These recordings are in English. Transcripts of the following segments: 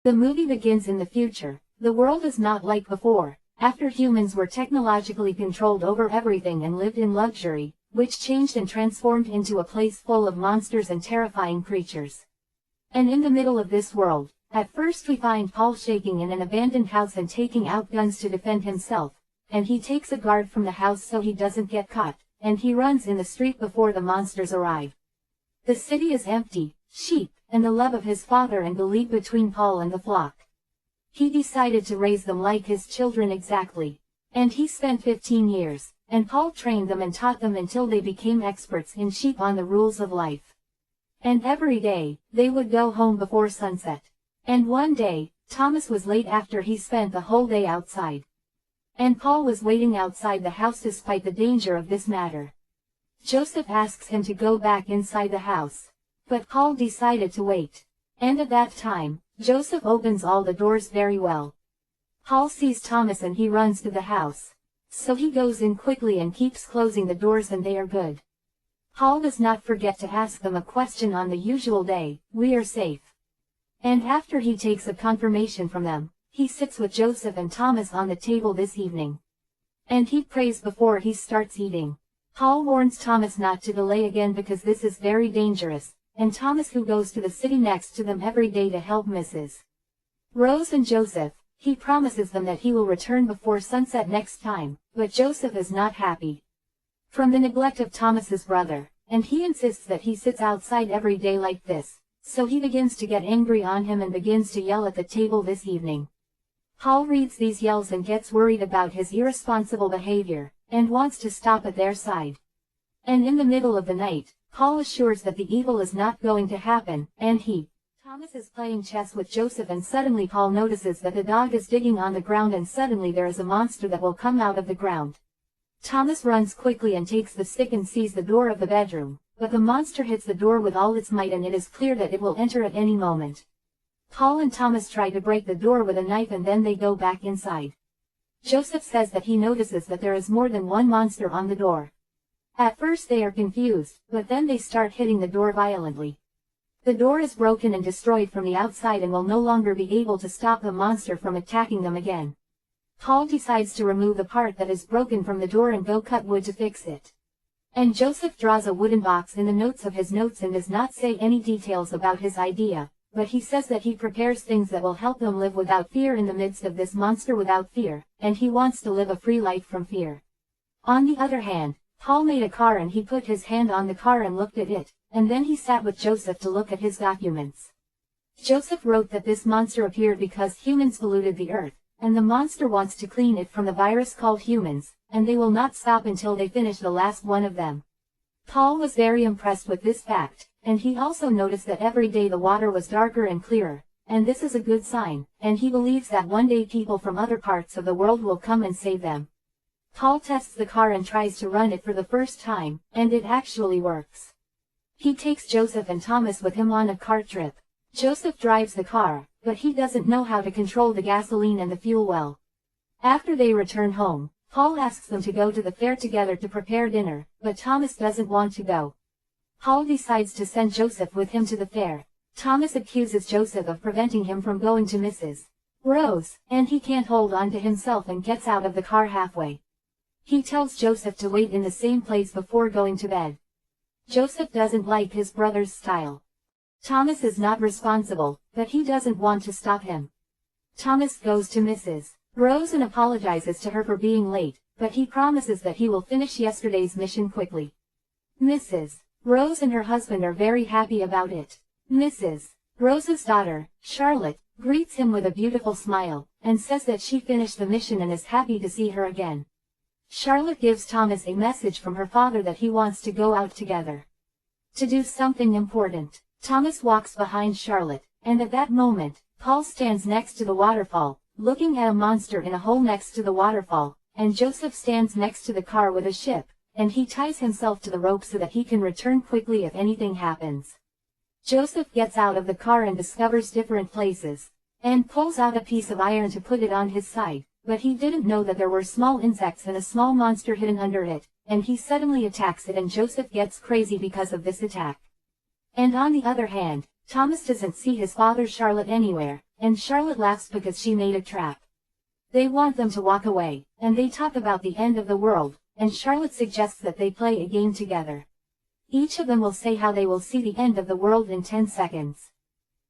The movie begins in the future. The world is not like before, after humans were technologically controlled over everything and lived in luxury, which changed and transformed into a place full of monsters and terrifying creatures. And in the middle of this world, at first we find Paul shaking in an abandoned house and taking out guns to defend himself, and he takes a guard from the house so he doesn't get caught, and he runs in the street before the monsters arrive. The city is empty, sheep, and the love of his father and the league between Paul and the flock. He decided to raise them like his children exactly. And he spent 15 years, and Paul trained them and taught them until they became experts in sheep on the rules of life. And every day, they would go home before sunset. And one day, Thomas was late after he spent the whole day outside. And Paul was waiting outside the house despite the danger of this matter. Joseph asks him to go back inside the house. But Paul decided to wait. And at that time, Joseph opens all the doors very well. Paul sees Thomas and he runs to the house. So he goes in quickly and keeps closing the doors and they are good. Paul does not forget to ask them a question on the usual day, "We are safe?" And after he takes a confirmation from them, he sits with Joseph and Thomas on the table this evening. And he prays before he starts eating. Paul warns Thomas not to delay again because this is very dangerous, and Thomas, who goes to the city next to them every day to help Mrs. Rose and Joseph, he promises them that he will return before sunset next time, but Joseph is not happy from the neglect of Thomas's brother, and he insists that he sits outside every day like this, so he begins to get angry on him and begins to yell at the table this evening. Paul reads these yells and gets worried about his irresponsible behavior, and wants to stop at their side. And in the middle of the night, Paul assures that the evil is not going to happen, and Thomas is playing chess with Joseph, and suddenly Paul notices that the dog is digging on the ground, and suddenly there is a monster that will come out of the ground. Thomas runs quickly and takes the stick and sees the door of the bedroom, but the monster hits the door with all its might and it is clear that it will enter at any moment. Paul and Thomas try to break the door with a knife and then they go back inside. Joseph says that he notices that there is more than one monster on the door. At first they are confused, but then they start hitting the door violently. The door is broken and destroyed from the outside and will no longer be able to stop the monster from attacking them again. Paul decides to remove the part that is broken from the door and go cut wood to fix it. And Joseph draws a wooden box in the notes of his notes and does not say any details about his idea, but he says that he prepares things that will help them live without fear in the midst of this monster without fear, and he wants to live a free life from fear. On the other hand, Paul made a car and he put his hand on the car and looked at it, and then he sat with Joseph to look at his documents. Joseph wrote that this monster appeared because humans polluted the earth, and the monster wants to clean it from the virus called humans, and they will not stop until they finish the last one of them. Paul was very impressed with this fact, and he also noticed that every day the water was darker and clearer, and this is a good sign, and he believes that one day people from other parts of the world will come and save them. Paul tests the car and tries to run it for the first time, and it actually works. He takes Joseph and Thomas with him on a car trip. Joseph drives the car, but he doesn't know how to control the gasoline and the fuel well. After they return home, Paul asks them to go to the fair together to prepare dinner, but Thomas doesn't want to go. Paul decides to send Joseph with him to the fair. Thomas accuses Joseph of preventing him from going to Mrs. Rose, and he can't hold on to himself and gets out of the car halfway. He tells Joseph to wait in the same place before going to bed. Joseph doesn't like his brother's style. Thomas is not responsible, but he doesn't want to stop him. Thomas goes to Mrs. Rose and apologizes to her for being late, but he promises that he will finish yesterday's mission quickly. Mrs. Rose and her husband are very happy about it. Mrs. Rose's daughter, Charlotte, greets him with a beautiful smile, and says that she finished the mission and is happy to see her again. Charlotte gives Thomas a message from her father that he wants to go out together to do something important. Thomas walks behind Charlotte, and at that moment, Paul stands next to the waterfall, looking at a monster in a hole next to the waterfall, and Joseph stands next to the car with a ship, and he ties himself to the rope so that he can return quickly if anything happens. Joseph gets out of the car and discovers different places, and pulls out a piece of iron to put it on his side, but he didn't know that there were small insects and a small monster hidden under it, and he suddenly attacks it and Joseph gets crazy because of this attack. And on the other hand, Thomas doesn't see his father Charlotte anywhere, and Charlotte laughs because she made a trap. They want them to walk away, and they talk about the end of the world, and Charlotte suggests that they play a game together. Each of them will say how they will see the end of the world in 10 seconds.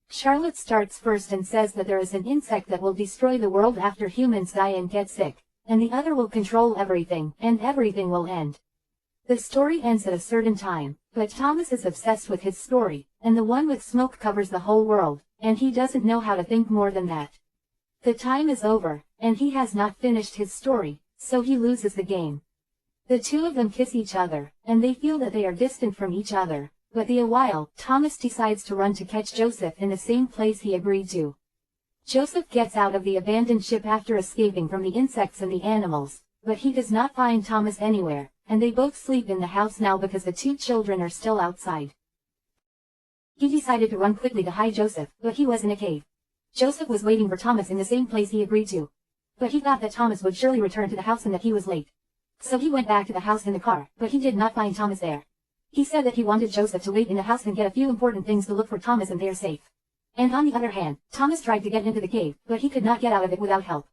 Charlotte starts first and says that there is an insect that will destroy the world after humans die and get sick, and the other will control everything, and everything will end. The story ends at a certain time, but Thomas is obsessed with his story, and the one with smoke covers the whole world, and he doesn't know how to think more than that. The time is over, and he has not finished his story, so he loses the game. The two of them kiss each other, and they feel that they are distant from each other, but a while, Thomas decides to run to catch Joseph in the same place he agreed to. Joseph gets out of the abandoned ship after escaping from the insects and the animals, but he does not find Thomas anywhere, and they both sleep in the house now because the two children are still outside. He decided to run quickly to hide Joseph, but he was in a cave. Joseph was waiting for Thomas in the same place he agreed to. But he thought that Thomas would surely return to the house and that he was late. So he went back to the house in the car, but he did not find Thomas there. He said that he wanted Joseph to wait in the house and get a few important things to look for Thomas and they are safe. And on the other hand, Thomas tried to get into the cave, but he could not get out of it without help.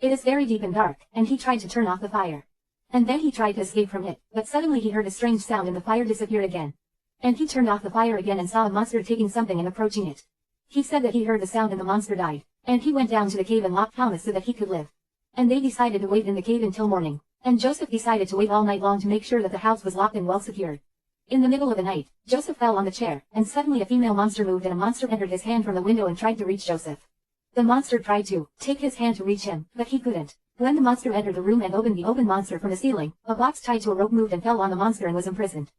It is very deep and dark, and he tried to turn off the fire. And then he tried to escape from it, but suddenly he heard a strange sound and the fire disappeared again. And he turned off the fire again and saw a monster taking something and approaching it. He said that he heard the sound and the monster died, and he went down to the cave and locked Thomas so that he could live. And they decided to wait in the cave until morning, and Joseph decided to wait all night long to make sure that the house was locked and well secured. In the middle of the night, Joseph fell on the chair, and suddenly a female monster moved and a monster entered his hand from the window and tried to reach Joseph. The monster tried to take his hand to reach him, but he couldn't. When the monster entered the room and opened the open monster from the ceiling, a box tied to a rope moved and fell on the monster and was imprisoned.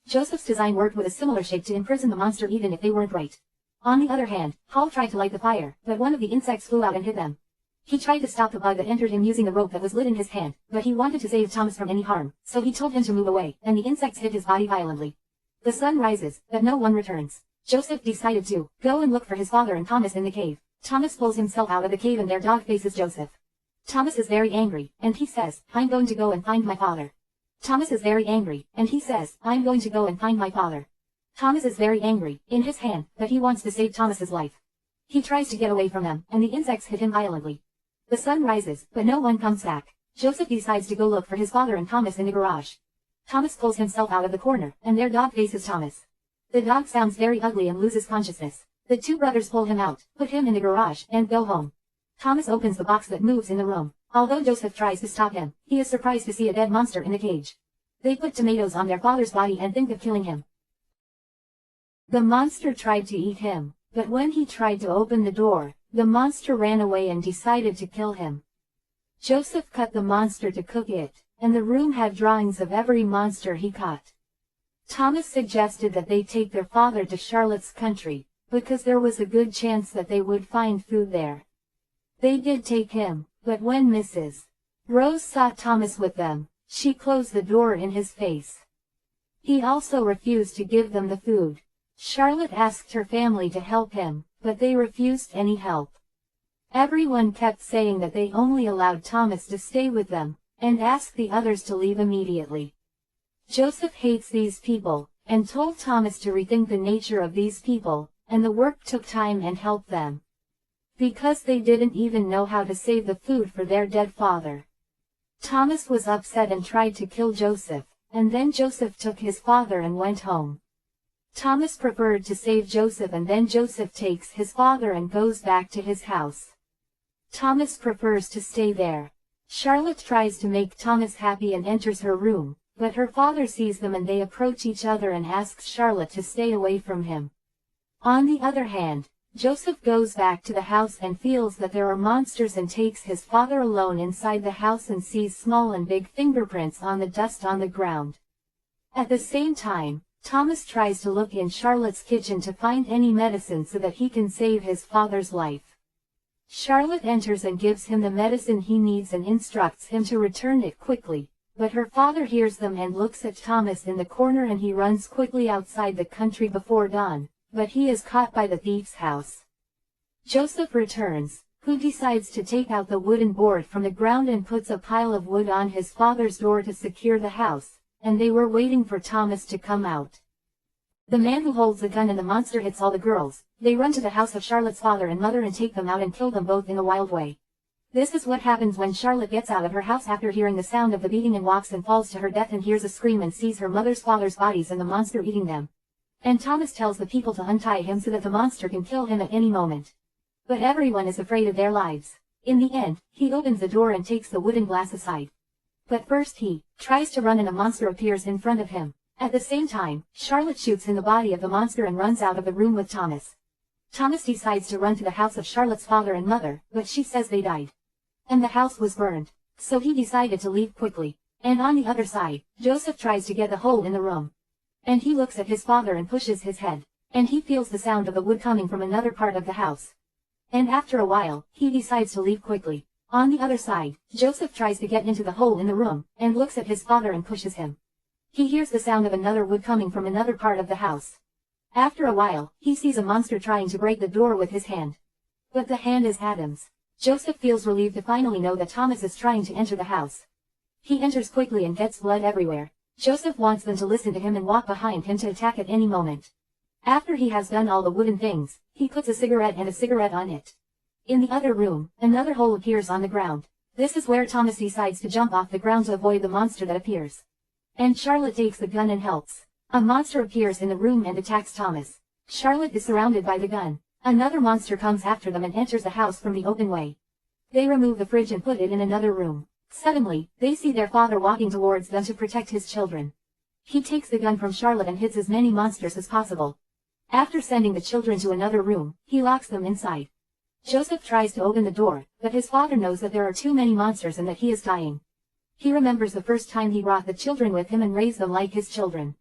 Joseph's design worked with a similar shape to imprison the monster even if they weren't right. On the other hand, Hall tried to light the fire, but one of the insects flew out and hit them. He tried to stop the bug that entered him using the rope that was lit in his hand, but he wanted to save Thomas from any harm, so he told him to move away, and the insects hit his body violently. The sun rises, but no one returns. Joseph decided to go and look for his father and Thomas in the cave. Thomas pulls himself out of the cave and their dog faces Joseph. Thomas is very angry, and he says, "I'm going to go and find my father." Thomas is very angry, and he says, "I'm going to go and find my father." Thomas is very angry, in his hand, but he wants to save Thomas's life. He tries to get away from them, and the insects hit him violently. The sun rises, but no one comes back. Joseph decides to go look for his father and Thomas in the garage. Thomas pulls himself out of the corner, and their dog faces Thomas. The dog sounds very ugly and loses consciousness. The two brothers pull him out, put him in the garage, and go home. Thomas opens the box that moves in the room. Although Joseph tries to stop him, he is surprised to see a dead monster in the cage. They put tomatoes on their father's body and think of killing him. The monster tried to eat him, but when he tried to open the door, the monster ran away and decided to kill him. Joseph cut the monster to cook it, and the room had drawings of every monster he caught. Thomas suggested that they take their father to Charlotte's country, because there was a good chance that they would find food there. They did take him, but when Mrs. Rose saw Thomas with them, she closed the door in his face. He also refused to give them the food. Charlotte asked her family to help him, but they refused any help. Everyone kept saying that they only allowed Thomas to stay with them, and asked the others to leave immediately. Joseph hates these people, and told Thomas to rethink the nature of these people, and the work took time and helped them. Because they didn't even know how to save the food for their dead father. Thomas was upset and tried to kill Joseph, and then Joseph took his father and went home. Thomas preferred to save Joseph, and then Joseph takes his father and goes back to his house. Thomas prefers to stay there. Charlotte tries to make Thomas happy and enters her room, but her father sees them and they approach each other and asks Charlotte to stay away from him. On the other hand, Joseph goes back to the house and feels that there are monsters and takes his father alone inside the house and sees small and big fingerprints on the dust on the ground. At the same time, Thomas tries to look in Charlotte's kitchen to find any medicine so that he can save his father's life. Charlotte enters and gives him the medicine he needs and instructs him to return it quickly, but her father hears them and looks at Thomas in the corner and he runs quickly outside the country before dawn, but he is caught by the thief's house. Joseph returns, who decides to take out the wooden board from the ground and puts a pile of wood on his father's door to secure the house, and they were waiting for Thomas to come out. The man who holds the gun and the monster hits all the girls. They run to the house of Charlotte's father and mother and take them out and kill them both in a wild way. This is what happens when Charlotte gets out of her house after hearing the sound of the beating and walks and falls to her death and hears a scream and sees her mother's father's bodies and the monster eating them. And Thomas tells the people to untie him so that the monster can kill him at any moment. But everyone is afraid of their lives. In the end, he opens the door and takes the wooden glass aside. But first he tries to run and a monster appears in front of him. At the same time, Charlotte shoots in the body of the monster and runs out of the room with Thomas. Thomas decides to run to the house of Charlotte's father and mother, but she says they died. And the house was burned. So he decided to leave quickly. And on the other side, Joseph tries to get a hole in the room. And he looks at his father and pushes his head. And he feels the sound of the wood coming from another part of the house. And after a while, he decides to leave quickly. On the other side, Joseph tries to get into the hole in the room, and looks at his father and pushes him. He hears the sound of another wood coming from another part of the house. After a while, he sees a monster trying to break the door with his hand. But the hand is Adam's. Joseph feels relieved to finally know that Thomas is trying to enter the house. He enters quickly and gets blood everywhere. Joseph wants them to listen to him and walk behind him to attack at any moment. After he has done all the wooden things, he puts a cigarette and a cigarette on it. In the other room, another hole appears on the ground. This is where Thomas decides to jump off the ground to avoid the monster that appears. And Charlotte takes the gun and helps. A monster appears in the room and attacks Thomas. Charlotte is surrounded by the gun. Another monster comes after them and enters the house from the open way. They remove the fridge and put it in another room. Suddenly, they see their father walking towards them to protect his children. He takes the gun from Charlotte and hits as many monsters as possible. After sending the children to another room, he locks them inside. Joseph tries to open the door, but his father knows that there are too many monsters and that he is dying. He remembers the first time he brought the children with him and raised them like his children.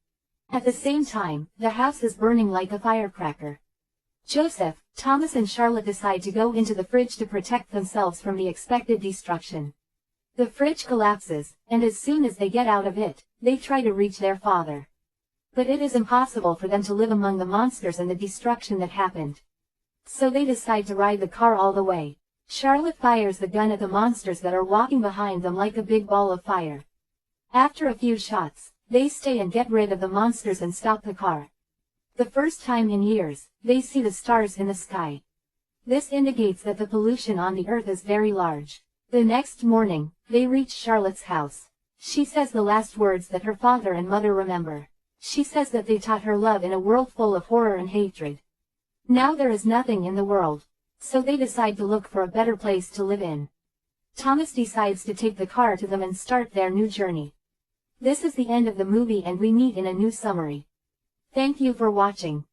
At the same time, the house is burning like a firecracker. Joseph, Thomas and Charlotte decide to go into the fridge to protect themselves from the expected destruction. The fridge collapses, and as soon as they get out of it, they try to reach their father. But it is impossible for them to live among the monsters and the destruction that happened. So they decide to ride the car all the way. Charlotte fires the gun at the monsters that are walking behind them like a big ball of fire. After a few shots, they stay and get rid of the monsters and stop the car. The first time in years, they see the stars in the sky. This indicates that the pollution on the earth is very large. The next morning, they reach Charlotte's house. She says the last words that her father and mother remember. She says that they taught her love in a world full of horror and hatred. Now there is nothing in the world. So they decide to look for a better place to live in. Thomas decides to take the car to them and start their new journey. This is the end of the movie and we meet in a new summary. Thank you for watching.